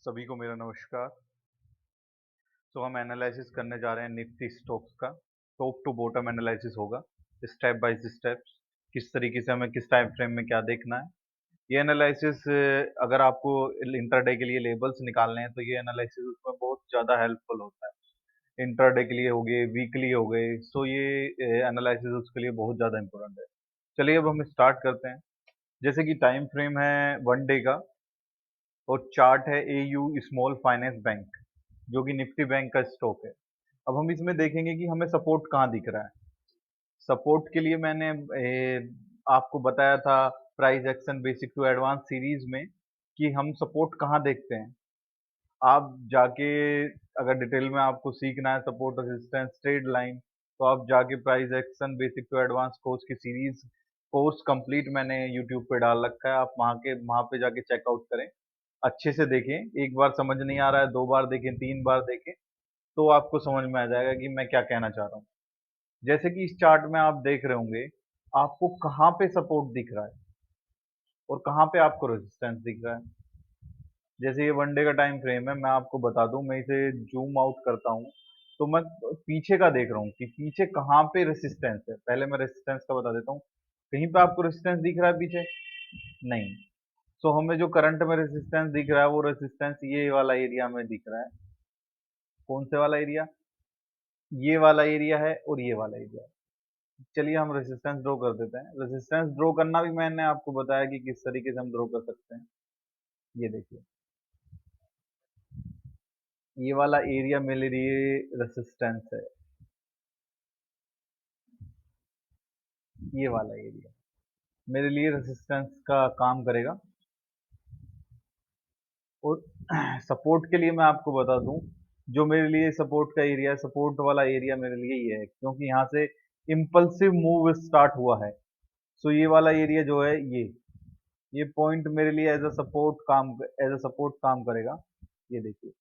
सभी को मेरा नमस्कार। हम एनालिसिस करने जा रहे हैं निफ्टी स्टॉक्स का। टॉप टू बॉटम एनालिसिस होगा, स्टेप बाय स्टेप्स। किस तरीके से हमें किस टाइम फ्रेम में क्या देखना है। ये एनालिसिस अगर आपको इंट्राडे के लिए लेबल्स निकालने हैं तो ये एनालिसिस उसमें बहुत ज़्यादा हेल्पफुल होता है। इंट्राडे के लिए हो गए, वीकली हो गए, सो ये एनालिसिस उसके लिए बहुत ज़्यादा इंपॉर्टेंट है। चलिए अब हम स्टार्ट करते हैं। जैसे कि टाइम फ्रेम है 1 डे का और चार्ट है एयू स्मॉल फाइनेंस बैंक, जो कि निफ्टी बैंक का स्टॉक है। अब हम इसमें देखेंगे कि हमें सपोर्ट कहाँ दिख रहा है। सपोर्ट के लिए मैंने आपको बताया था price action basic to advance series में कि हम सपोर्ट कहाँ देखते हैं। आप जाके अगर डिटेल में आपको सीखना है सपोर्ट रेजिस्टेंस ट्रेड लाइन, तो आप जाके price action basic to advance course की सीरीज कोर्स कंप्लीट मैंने यूट्यूब पे डाल रखा है। आप वहाँ पे जाके चेकआउट करें, अच्छे से देखें। एक बार समझ नहीं आ रहा है, 2 बार देखें, 3 बार देखें, तो आपको समझ में आ जाएगा कि मैं क्या कहना चाह रहा हूँ। जैसे कि इस चार्ट में आप देख रहे होंगे, आपको कहाँ पे सपोर्ट दिख रहा है और कहाँ पे आपको रेजिस्टेंस दिख रहा है। जैसे ये 1 डे का टाइम फ्रेम है, मैं आपको बता दूं, मैं इसे जूम आउट करता हूँ तो मैं पीछे का देख रहा हूँ कि पीछे कहाँ पे रेसिस्टेंस है। पहले मैं रेसिस्टेंस का बता देता हूँ। कहीं पे आपको रेसिस्टेंस दिख रहा है पीछे? नहीं। सो हमें जो करंट में रेसिस्टेंस दिख रहा है वो रेसिस्टेंस ये वाला एरिया में दिख रहा है। कौन से वाला एरिया? ये वाला एरिया है और ये वाला एरिया है। चलिए हम रेजिस्टेंस ड्रॉ कर देते हैं। रेजिस्टेंस ड्रॉ करना भी मैंने आपको बताया कि किस तरीके से हम ड्रॉ कर सकते हैं। ये देखिए, ये वाला एरिया मेरे लिए रेजिस्टेंस है। ये वाला एरिया मेरे लिए रेजिस्टेंस का काम करेगा। और सपोर्ट के लिए मैं आपको बता दूं, जो मेरे लिए सपोर्ट का एरिया है, सपोर्ट वाला एरिया मेरे लिए ये है, क्योंकि यहाँ से इम्पल्सिव मूव स्टार्ट हुआ है। सो ये वाला एरिया जो है, ये पॉइंट मेरे लिए एज अ सपोर्ट काम करेगा। ये देखिए,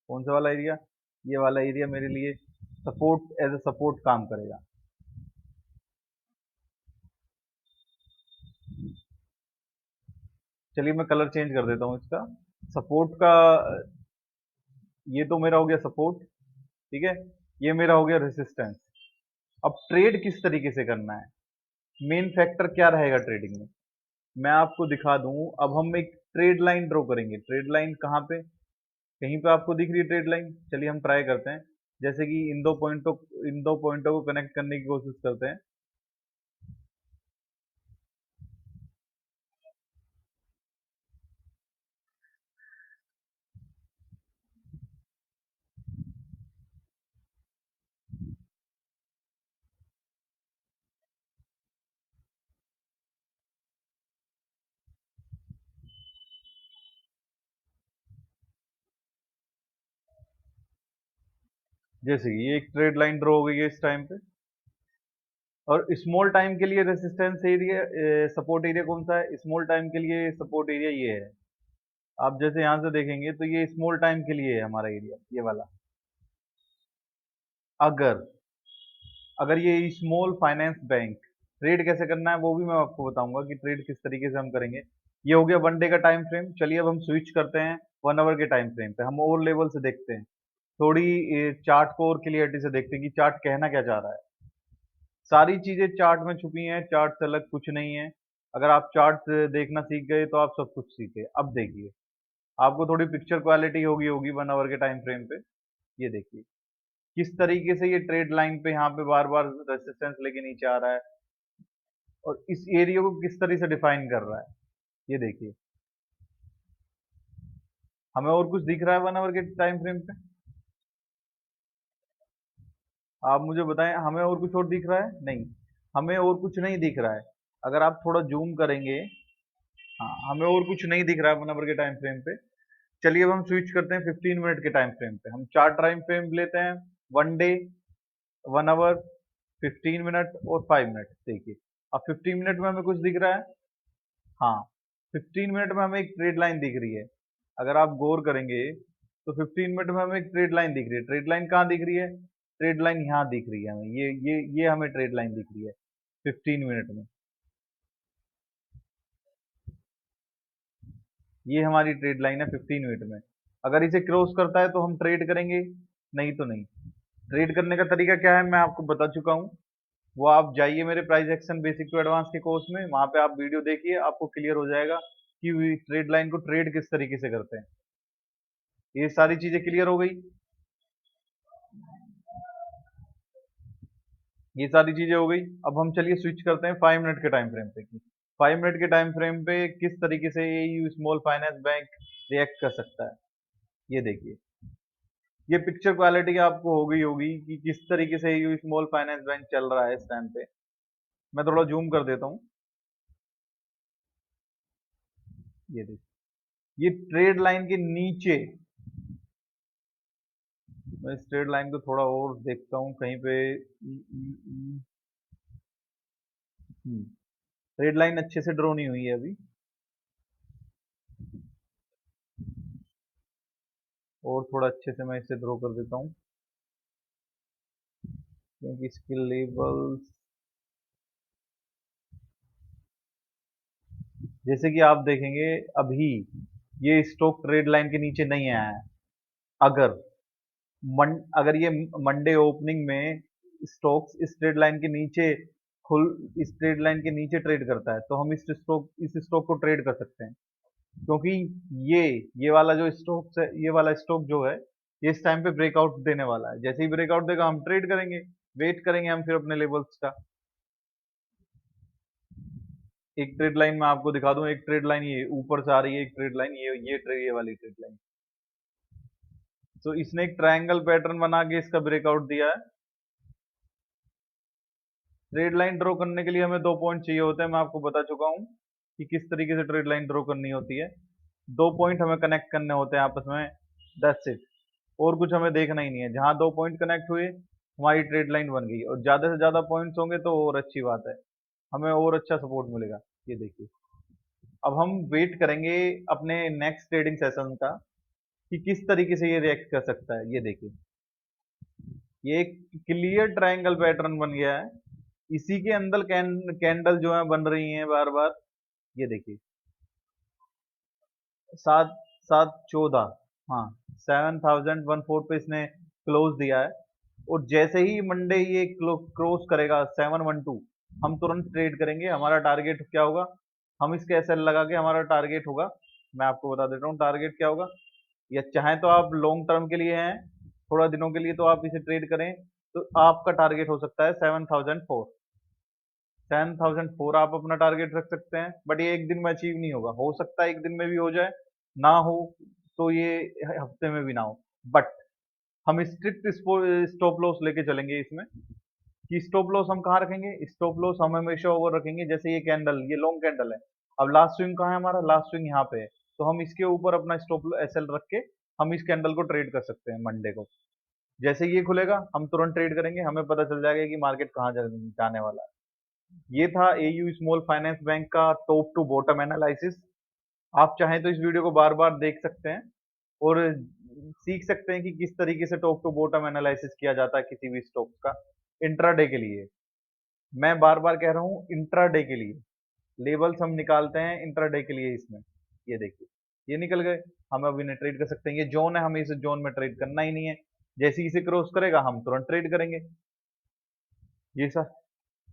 कौन सा वाला एरिया? ये वाला एरिया मेरे लिए सपोर्ट एज अ सपोर्ट काम करेगा। चलिए मैं कलर चेंज कर देता हूँ इसका। सपोर्ट का ये तो मेरा हो गया सपोर्ट, ठीक है। ये मेरा हो गया रेसिस्टेंस। अब ट्रेड किस तरीके से करना है, मेन फैक्टर क्या रहेगा ट्रेडिंग में, मैं आपको दिखा दूं। अब हम एक ट्रेड लाइन ड्रॉ करेंगे। ट्रेड लाइन कहाँ पे? कहीं पे आपको दिख रही है ट्रेड लाइन? चलिए हम ट्राई करते हैं। जैसे कि इन दो पॉइंटों को कनेक्ट करने की कोशिश करते हैं। जैसे कि ये एक ट्रेड लाइन ड्रॉ हो गई है इस टाइम पे। और स्मॉल टाइम के लिए रेजिस्टेंस एरिया, सपोर्ट एरिया कौन सा है? स्मॉल टाइम के लिए सपोर्ट एरिया ये है। आप जैसे यहां से देखेंगे तो ये स्मॉल टाइम के लिए है हमारा एरिया, ये वाला। अगर अगर ये स्मॉल फाइनेंस बैंक, ट्रेड कैसे करना है वो भी मैं आपको बताऊंगा कि ट्रेड किस तरीके से हम करेंगे। ये हो गया 1 डे का टाइम फ्रेम। चलिए अब हम स्विच करते हैं 1 आवर के टाइम फ्रेम पे। हम और लेवल से देखते हैं, थोड़ी चार्ट को और क्लियरिटी से देखते हैं कि चार्ट कहना क्या चाह रहा है। सारी चीजें चार्ट में छुपी हैं, चार्ट से अलग कुछ नहीं है। अगर आप चार्ट देखना सीख गए तो आप सब कुछ सीखे। अब देखिए, आपको थोड़ी पिक्चर क्वालिटी होगी होगी 1 आवर के टाइम फ्रेम पे। ये देखिए किस तरीके से ये ट्रेड लाइन पे यहाँ पे बार बार रेसिस्टेंस लेके नीचे आ रहा है और इस एरिया को किस तरह से डिफाइन कर रहा है। ये देखिए, हमें और कुछ दिख रहा है 1 आवर के टाइम फ्रेम पे? आप मुझे बताएं, हमें और कुछ और दिख रहा है? नहीं, हमें और कुछ नहीं दिख रहा है। अगर आप थोड़ा जूम करेंगे, हाँ, हमें और कुछ नहीं दिख रहा है 1 आवर के टाइम फ्रेम पे। चलिए अब हम स्विच करते हैं 15 मिनट के टाइम फ्रेम पे। हम चार टाइम फ्रेम लेते हैं, 1 डे, 1 आवर, 15 मिनट और 5 मिनट। देखिए, अब 15 मिनट में हमें कुछ दिख रहा है। हाँ, 15 मिनट में हमें एक ट्रेड लाइन दिख रही है। अगर आप गौर करेंगे तो 15 मिनट में हमें एक ट्रेड लाइन दिख रही है। ट्रेड लाइन कहाँ दिख रही है? ट्रेड लाइन यहाँ दिख रही है हमें। ये हमें ट्रेड लाइन दिख रही है 15 मिनट में। ये हमारी ट्रेड लाइन है 15 मिनट में। अगर इसे क्रॉस करता है तो हम ट्रेड करेंगे, नहीं तो नहीं। ट्रेड करने का तरीका क्या है मैं आपको बता चुका हूँ। वो आप जाइए मेरे price action basic to advance के कोर्स में, वहां पे आप वीडियो देखिए, आपको क्लियर हो जाएगा कि ट्रेड लाइन को ट्रेड किस तरीके से करते हैं। ये सारी चीजें क्लियर हो गई। ये सारी चीजें हो गई। अब हम चलिए स्विच करते हैं 5 मिनट के टाइम फ्रेम पे। 5 मिनट के टाइम फ्रेम पे किस तरीके से ये you small finance bank react कर सकता है, ये देखिए। ये पिक्चर क्वालिटी आपको हो गई होगी कि किस तरीके से यू स्मॉल फाइनेंस बैंक चल रहा है इस टाइम पे। मैं थोड़ा जूम कर देता हूँ। ये देखिए, ये ट्रेड लाइन के नीचे, मैं इस ट्रेड लाइन को थोड़ा और देखता हूँ कहीं पे। ट्रेड लाइन अच्छे से ड्रॉ नहीं हुई है अभी, और थोड़ा अच्छे से मैं इसे ड्रॉ कर देता हूँ, क्योंकि इसके लेवल्स, जैसे कि आप देखेंगे अभी ये स्टॉक ट्रेड लाइन के नीचे नहीं आया है। अगर अगर ये मंडे ओपनिंग में स्टॉक्स इस ट्रेड लाइन के नीचे खुल इस ट्रेड लाइन के नीचे ट्रेड करता है, तो हम इस स्टॉक को ट्रेड कर सकते हैं। क्योंकि ये ये वाला जो स्टॉक है, ये वाला स्टॉक जो है, ये इस टाइम पे ब्रेकआउट देने वाला है। जैसे ही ब्रेकआउट देगा हम ट्रेड करेंगे, वेट करेंगे हम फिर अपने लेवल्स का। एक ट्रेड लाइन मैं आपको दिखा दूं, एक ट्रेड लाइन ये ऊपर से आ रही है, एक ट्रेड लाइन ये वाली ट्रेड लाइन। तो इसने एक ट्रायंगल पैटर्न बना के इसका ब्रेकआउट दिया है। ट्रेड लाइन ड्रॉ करने के लिए हमें 2 पॉइंट चाहिए होते हैं, मैं आपको बता चुका हूं कि किस तरीके से ट्रेड लाइन ड्रॉ करनी होती है। 2 पॉइंट हमें कनेक्ट करने होते हैं आपस में, दैट्स इट। और कुछ हमें देखना ही नहीं है। जहां 2 पॉइंट कनेक्ट हुए हमारी ट्रेड लाइन बन गई, और ज्यादा से ज्यादा पॉइंट्स होंगे तो और अच्छी बात है, हमें और अच्छा सपोर्ट मिलेगा। ये देखिए, अब हम वेट करेंगे अपने नेक्स्ट ट्रेडिंग सेशन का कि किस तरीके से ये रिएक्ट कर सकता है। ये देखिए, ये एक क्लियर ट्रायंगल पैटर्न बन गया है। इसी के अंदर कैंडल जो है बन रही हैं बार बार। ये देखिए, 7 7 14, हाँ, 7014 पे इसने क्लोज दिया है। और जैसे ही मंडे ये क्रॉस करेगा 712, हम तुरंत ट्रेड करेंगे। हमारा टारगेट क्या होगा, हम इसके एसएल लगा के, हमारा टारगेट होगा, मैं आपको बता देता हूँ टारगेट क्या होगा। या चाहे तो आप लॉन्ग टर्म के लिए हैं, थोड़ा दिनों के लिए तो आप इसे ट्रेड करें, तो आपका टारगेट हो सकता है 7004। 7004 आप अपना टारगेट रख सकते हैं, बट ये एक दिन में अचीव नहीं होगा। हो सकता है एक दिन में भी हो जाए, ना हो तो ये हफ्ते में भी ना हो। बट हम स्ट्रिक्ट स्टॉप लॉस लेके चलेंगे इसमें, कि स्टॉप लॉस हम कहाँ रखेंगे। स्टॉप लॉस हम हमेशा ओवर रखेंगे। जैसे ये कैंडल, ये लॉन्ग कैंडल है, अब लास्ट स्विंग कहाँ है हमारा, लास्ट स्विंग यहाँ पे है, तो हम इसके ऊपर अपना स्टॉप एसएल रख के हम इस कैंडल को ट्रेड कर सकते हैं मंडे को। जैसे ये खुलेगा हम तुरंत ट्रेड करेंगे, हमें पता चल जाएगा कि मार्केट कहाँ जाने वाला है। ये था एयू स्मॉल फाइनेंस बैंक का टॉप टू बॉटम एनालिसिस। आप चाहें तो इस वीडियो को बार बार देख सकते हैं और सीख सकते हैं कि किस तरीके से टॉप टू बॉटम एनालिसिस किया जाता है किसी भी स्टॉक का इंट्राडे के लिए। मैं बार बार कह रहा हूँ इंट्राडे के लिए, लेवल्स हम निकालते हैं इंट्राडे के लिए इसमें। ये देखिए, ये निकल गए, हम अब इन्हें ट्रेड कर सकते हैं। ये जोन है, हमें इस जोन में ट्रेड करना ही नहीं है। जैसे ही इसे क्रॉस करेगा हम तुरंत ट्रेड करेंगे। ये सा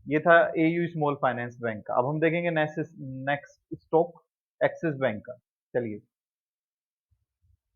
ये था एयू स्मॉल फाइनेंस बैंक का। अब हम देखेंगे नेक्स्ट स्टॉक, एक्सिस बैंक का। चलिए।